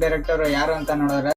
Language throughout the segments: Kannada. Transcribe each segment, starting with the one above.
ಡೈರೆಕ್ಟರ್ ಯಾರು ಅಂತ ನೋಡಿದ್ರೆ,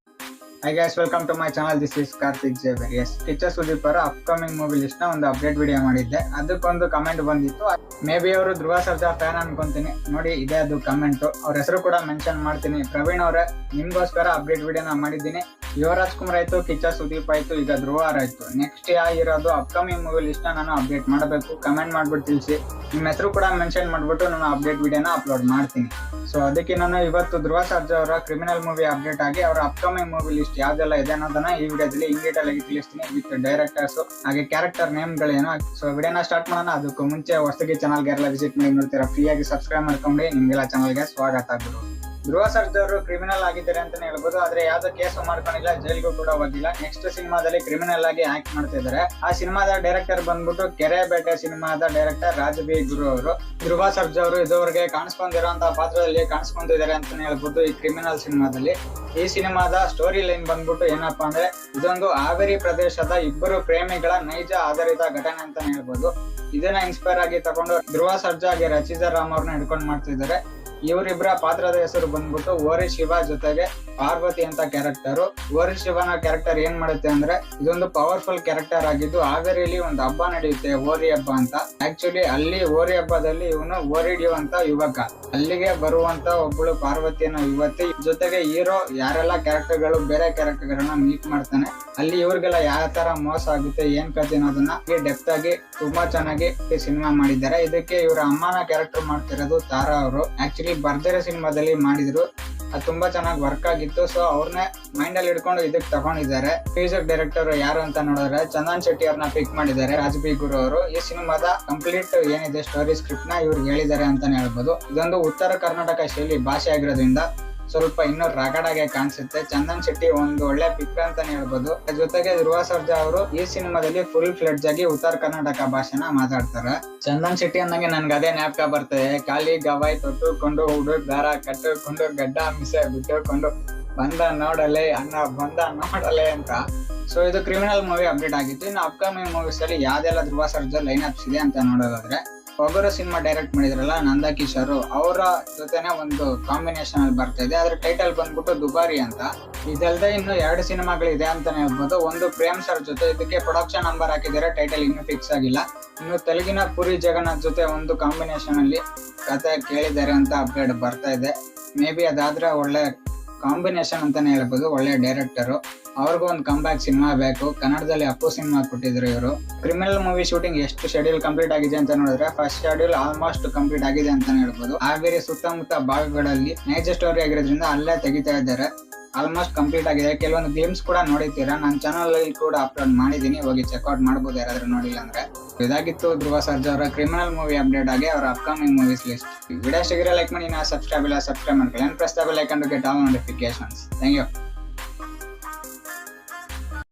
Hi guys, welcome to my channel. This is Karthik Javier. Yes, Kichcha Sudeep ಅವರ ಅಪ್ಕಮಿಂಗ್ ಮೂವಿ ಲಿಸ್ಟ್ ನ ಒಂದು ಅಪ್ಡೇಟ್ ವಿಡಿಯೋ ಮಾಡಿದ್ದೆ. ಅದಕ್ಕೊಂದು ಕಮೆಂಟ್ ಬಂದಿತ್ತು. ಮೇ ಬಿ ಅವರು ಧ್ರುವ ಸರ್ಜಾ ಫ್ಯಾನ್ ಅನ್ಕೊಂತೀನಿ. ನೋಡಿ, ಇದೆ ಅದು ಕಮೆಂಟ್. ಅವ್ರ ಹೆಸರು ಕೂಡ ಮೆನ್ಷನ್ ಮಾಡ್ತೀನಿ. ಪ್ರವೀಣ್ ಅವರೇ, ನಿಮ್ಗೋಸ್ಕರ ಅಪ್ಡೇಟ್ ವಿಡಿಯೋನ ಮಾಡಿದ್ದೀನಿ. ಯುವರಾಜ್ ಕುಮಾರ್ ಆಯ್ತು, ಕಿಚ್ಚ ಸುದೀಪ್ ಆಯ್ತು, ಈಗ ಧ್ರುವ ಆಯ್ತು. ನೆಕ್ಸ್ಟ್ ಇರೋದು ಅಪ್ಕಮಿಂಗ್ ಮೂವಿ ಲಿಸ್ಟ್ ನ ನಾನು ಅಪ್ಡೇಟ್ ಮಾಡಬೇಕು. ಕಮೆಂಟ್ ಮಾಡ್ಬಿಟ್ಟು ತಿಳಿಸಿ. ನಿಮ್ಮ ಹೆಸರು ಕೂಡ ಮೆನ್ಷನ್ ಮಾಡ್ಬಿಟ್ಟು ನಾನು ಅಪ್ಡೇಟ್ ವಿಡಿಯೋನ ಅಪ್ಲೋಡ್ ಮಾಡ್ತೀನಿ. ಸೊ ಅದಕ್ಕೆ ನಾನು ಇವತ್ತು ಧ್ರುವ ಸರ್ಜಾ ಅವರ ಕ್ರಿಮಿನಲ್ ಮೂವಿ ಅಪ್ಡೇಟ್ ಆಗಿ ಅವರ ಅಪ್ಕಮಿಂಗ್ ಮೂವಿ ಲಿಸ್ಟ್ ಯಾವ್ದೆಲ್ಲ ಇದೆ ಅನ್ನೋದನ್ನ ಈ ವಿಡಿಯೋದಲ್ಲಿ ಇನ್ ಡೀಟೇಲ್ ಆಗಿ ತಿಳಿಸ್ತೀನಿ. ವಿತ್ ಡೈರೆಕ್ಟರ್ಸ್ ಹಾಗೆ ಕ್ಯಾರೆಕ್ಟರ್ ನೇಮ್ ಗಳೇನು. ಸೊ ವಿಡಿಯೋನ ಸ್ಟಾರ್ಟ್ ಮಾಡೋಣ. ಅದಕ್ಕೂ ಮುಂಚೆ ಹೊಸದಾಗಿ ಚಾನಲ್ಗೆ ಎಲ್ಲ ವಿಸಿಟ್ ಮಾಡಿ ನೋಡ್ತೀರಾ, ಫ್ರೀ ಆಗಿ ಸಬ್ಸ್ಕ್ರೈಬ್ ಮಾಡ್ಕೊಂಡು ನಿಮ್ಗೆಲ್ಲ ಚಾನಲ್ಗೆ ಸ್ವಾಗತ ಆಗ್ಬೋದು. ಧ್ರುವ ಸರ್ಜಾ ಅವರು ಕ್ರಿಮಿನಲ್ ಆಗಿದ್ದಾರೆ ಅಂತಾನೆ ಹೇಳ್ಬೋದು. ಆದ್ರೆ ಯಾವ್ದೋ ಕೇಸು ಮಾಡ್ಕೊಂಡಿಲ್ಲ, ಜೈಲ್ಗೂ ಕೂಡ ಹೋಗಿಲ್ಲ. ನೆಕ್ಸ್ಟ್ ಸಿನಿಮಾದಲ್ಲಿ ಕ್ರಿಮಿನಲ್ ಆಗಿ ಆಕ್ಟ್ ಮಾಡ್ತಾ ಇದ್ದಾರೆ. ಆ ಸಿನಿಮಾದ ಡೈರೆಕ್ಟರ್ ಬಂದ್ಬಿಟ್ಟು ಕೆರೆ ಬೇಟೆ ಸಿನಿಮಾದ ಡೈರೆಕ್ಟರ್ ರಾಜ್ ಬಿ ಗುರು ಅವರು. ಧ್ರುವ ಸರ್ಜಾ ಅವರು ಇದುವರೆಗೆ ಕಾಣಿಸ್ಕೊಂಡಿರೋಂತಹ ಪಾತ್ರದಲ್ಲಿ ಕಾಣಿಸ್ಕೊಂಡಿದ್ದಾರೆ ಅಂತಾನೆ ಹೇಳ್ಬೋದು ಈ ಕ್ರಿಮಿನಲ್ ಸಿನಿಮಾದಲ್ಲಿ. ಈ ಸಿನಿಮಾದ ಸ್ಟೋರಿ ಲೈನ್ ಬಂದ್ಬಿಟ್ಟು ಏನಪ್ಪಾ ಅಂದ್ರೆ, ಇದೊಂದು ಹಾವೇರಿ ಪ್ರದೇಶದ ಇಬ್ಬರು ಪ್ರೇಮಿಗಳ ನೈಜ ಆಧಾರಿತ ಘಟನೆ ಅಂತಾನೆ ಹೇಳ್ಬೋದು. ಇದನ್ನ ಇನ್ಸ್ಪೈರ್ ಆಗಿ ತಗೊಂಡು ಧ್ರುವ ಸರ್ಜಾ ಹಾಗೆ ರಚಿತಾ ರಾಮ್ ಅವ್ರನ್ನ ಹಿಡ್ಕೊಂಡು ಮಾಡ್ತಿದ್ದಾರೆ. ಇವರಿಬ್ಬರ ಪಾತ್ರದ ಹೆಸರು ಬಂದ್ಬಿಟ್ಟು ಓರಿ ಶಿವ ಜೊತೆಗೆ ಪಾರ್ವತಿ ಅಂತ ಕ್ಯಾರೆಕ್ಟರ್. ಓರಿ ಶಿವನ ಕ್ಯಾರೆಕ್ಟರ್ ಏನ್ ಮಾಡುತ್ತೆ ಅಂದ್ರೆ, ಇದೊಂದು ಪವರ್ಫುಲ್ ಕ್ಯಾರೆಕ್ಟರ್ ಆಗಿದ್ದು ಹಾವೇರಿಯಲ್ಲಿ ಒಂದು ಹಬ್ಬ ನಡೆಯುತ್ತೆ, ಓರಿ ಹಬ್ಬ ಅಂತ. ಆಕ್ಚುಲಿ ಅಲ್ಲಿ ಓರಿ ಹಬ್ಬದಲ್ಲಿ ಇವನು ಓರಿಡಿಯುವಂತ ಯುವಕ. ಅಲ್ಲಿಗೆ ಬರುವಂತ ಒಬ್ಬಳು ಪಾರ್ವತಿ ಅನ್ನೋ ಯುವತಿ ಜೊತೆಗೆ ಹೀರೋ ಯಾರೆಲ್ಲ ಕ್ಯಾರೆಕ್ಟರ್ ಗಳು ಬೇರೆ ಕ್ಯಾರೆಕ್ಟರ್ ಗಳನ್ನ ಮೀಟ್ ಮಾಡ್ತಾನೆ. ಅಲ್ಲಿ ಇವ್ರಿಗೆಲ್ಲ ಯಾವ ತರ ಮೋಸ ಆಗುತ್ತೆ, ಏನ್ ಕಥೆ ಅನ್ನೋದನ್ನ ಡೆಪ್ತ್ ಆಗಿ ತುಂಬಾ ಚೆನ್ನಾಗಿ ಸಿನಿಮಾ ಮಾಡಿದ್ದಾರೆ. ಇದಕ್ಕೆ ಇವರ ಅಮ್ಮನ ಕ್ಯಾರೆಕ್ಟರ್ ಮಾಡ್ತಿರೋದು ತಾರಾ ಅವರು. ಆಕ್ಚುಲಿ ಬರ್ಜರಿ ಸಿನಿಮಾದಲ್ಲಿ ಮಾಡಿದ್ರು, ಅದು ತುಂಬಾ ಚೆನ್ನಾಗಿ ವರ್ಕ್ ಆಗಿತ್ತು. ಸೊ ಅವ್ರನ್ನೇ ಮೈಂಡ್ ಅಲ್ಲಿ ಇಟ್ಕೊಂಡು ಇದಕ್ಕೆ ತಗೊಂಡಿದ್ದಾರೆ. ಮ್ಯೂಸಿಕ್ ಡೈರೆಕ್ಟರ್ ಯಾರು ಅಂತ ನೋಡಿದ್ರೆ ಚಂದನ್ ಶೆಟ್ಟಿ ಅವ್ರನ್ನ ಪಿಕ್ ಮಾಡಿದ್ದಾರೆ, ರಾಜ್ ಬಿ ಗುರು ಅವರು. ಈ ಸಿನಿಮಾದ ಕಂಪ್ಲೀಟ್ ಏನಿದೆ ಸ್ಟೋರಿ ಸ್ಕ್ರಿಪ್ಟ್ ನ ಇವ್ರಿಗೆ ಹೇಳಿದ್ದಾರೆ ಅಂತಾನೆ ಹೇಳ್ಬೋದು. ಇದೊಂದು ಉತ್ತರ ಕರ್ನಾಟಕ ಶೈಲಿ ಭಾಷೆ ಆಗಿರೋದ್ರಿಂದ ಸ್ವಲ್ಪ ಇನ್ನೂ ರಗಡ್ ಆಗಿ ಕಾಣಿಸುತ್ತೆ. ಚಂದನ್ ಶೆಟ್ಟಿ ಒಂದು ಒಳ್ಳೆ ಪಿಕ್ ಅಂತಾನೆ ಹೇಳ್ಬೋದು. ಜೊತೆಗೆ ಧ್ರುವ ಸರ್ಜಾ ಅವರು ಈ ಸಿನಿಮಾದಲ್ಲಿ ಫುಲ್ ಫ್ಲೆಡ್ಜ್ ಆಗಿ ಉತ್ತರ ಕರ್ನಾಟಕ ಭಾಷೆನ ಮಾತಾಡ್ತಾರೆ. ಚಂದನ್ ಶೆಟ್ಟಿ ಅಂದಂಗೆ ನನ್ಗೆ ಅದೇ ಜ್ಞಾಪಕ ಬರ್ತದೆ. ಖಾಲಿ ಗವಾಯ್ ತೊಟ್ಟುಕೊಂಡು ಹುಡುಗ ದಾರ ಕಟ್ಟುಕೊಂಡು ಗಡ್ಡ ಮಿಸೆ ಬಿಟ್ಟುಕೊಂಡು ಬಂದ ನೋಡಲೆ ಅಣ್ಣ ಬಂದ ನೋಡಲೆ ಅಂತ. ಸೊ ಇದು ಕ್ರಿಮಿನಲ್ ಮೂವಿ ಅಪ್ಡೇಟ್ ಆಗಿತ್ತು. ಇನ್ನು ಅಪ್ಕಮಿಂಗ್ ಮೂವೀಸ್ ಅಲ್ಲಿ ಯಾವ್ದೆಲ್ಲ ಧ್ರುವ ಸರ್ಜಾ ಲೈನ್ ಅಪ್ಸ್ ಇದೆ ಅಂತ ನೋಡೋದಾದ್ರೆ, ಒಬ್ಬರು ಸಿನಿಮಾ ಡೈರೆಕ್ಟ್ ಮಾಡಿದ್ರಲ್ಲ ನಂದ ಕಿಶೋರ್, ಅವರ ಜೊತೆನೆ ಒಂದು ಕಾಂಬಿನೇಷನ್ ಅಲ್ಲಿ ಬರ್ತಾ ಇದೆ. ಅದ್ರ ಟೈಟಲ್ ಬಂದ್ಬಿಟ್ಟು ದುಬಾರಿ ಅಂತ. ಇದಲ್ದೆ ಇನ್ನು 2 ಸಿನಿಮಾಗಳಿದೆ ಅಂತಾನೆ ಹೇಳ್ಬೋದು. ಒಂದು ಪ್ರೇಮ್ ಸರ್ ಜೊತೆ, ಇದಕ್ಕೆ ಪ್ರೊಡಕ್ಷನ್ ನಂಬರ್ ಹಾಕಿದ್ದಾರೆ, ಟೈಟಲ್ ಇನ್ನೂ ಫಿಕ್ಸ್ ಆಗಿಲ್ಲ. ಇನ್ನು ತೆಲುಗಿನ ಪುರಿ ಜಗನ್ನಾಥ್ ಜೊತೆ ಒಂದು ಕಾಂಬಿನೇಷನ್ ಅಲ್ಲಿ ಕತೆ ಕೇಳಿದ್ದಾರೆ ಅಂತ ಅಪ್ಡೇಟ್ ಬರ್ತಾ ಇದೆ. ಮೇ ಬಿ ಅದಾದ್ರೆ ಒಳ್ಳೆ ಕಾಂಬಿನೇಷನ್ ಅಂತಾನೆ ಹೇಳ್ಬೋದು. ಒಳ್ಳೆ ಡೈರೆಕ್ಟರ್, ಅವ್ರಿಗೂ ಒಂದು ಕಂಬ್ಯಾಕ್ ಸಿನಿಮಾ ಬೇಕು. ಕನ್ನಡದಲ್ಲಿ ಅಪ್ಪು ಸಿನಿಮಾ ಕೊಟ್ಟಿದ್ರು ಇವರು. ಕ್ರಿಮಿನಲ್ ಮೂವಿ ಶೂಟಿಂಗ್ ಎಷ್ಟು ಶೆಡ್ಯೂಲ್ ಕಂಪ್ಲೀಟ್ ಆಗಿದೆ ಅಂತ ನೋಡಿದ್ರೆ, ಫಸ್ಟ್ ಶೆಡ್ಯೂಲ್ ಆಲ್ಮೋಸ್ಟ್ ಕಂಪ್ಲೀಟ್ ಆಗಿದೆ ಅಂತಾನೆ ಹೇಳ್ಬೋದು. ಹಾವೇರಿ ಸುತ್ತಮುತ್ತ ಭಾಗಗಳಲ್ಲಿ ನೈಜ ಸ್ಟೋರಿ ಆಗಿರೋದ್ರಿಂದ ಅಲ್ಲೇ ತೆಗಿತಾ ಇದ್ದಾರೆ. ಆಲ್ಮೋಸ್ಟ್ ಕಂಪ್ಲೀಟ್ ಆಗಿದೆ. ಕೆಲವೊಂದು ಗ್ಲಿಮ್ಸ್ ಕೂಡ ನೋಡಿರ್ತೀರಾ, ನನ್ನ ಚಾನಲ್ ಅಲ್ಲಿ ಕೂಡ ಅಪ್ಲೋಡ್ ಮಾಡಿದೀನಿ, ಹೋಗಿ ಚೆಕ್ಔಟ್ ಮಾಡಬಹುದು ಯಾರಾದ್ರೂ ನೋಡಿಲ್ಲ ಅಂದ್ರೆ. ಇದಾಗಿತ್ತು ಧ್ರುವ ಸರ್ಜಾ ಅವರ ಕ್ರಿಮಿನಲ್ ಮೂವಿ ಅಪ್ಡೇಟ್ ಆಗಿ ಅವರ ಅಪ್ಕಮಿಂಗ್ ಮೂವೀಸ್ ಲಿಸ್ಟ್. ವಿಡಿಯೋ ಇಷ್ಟ ಲೈಕ್ ಮಾಡಿ, ನಾ ಸಬ್ಸ್ಕ್ರೈಬ್ ಮಾಡ್ಕೊಳ್ಳಿ, press the bell icon to get all notifications. Thank you.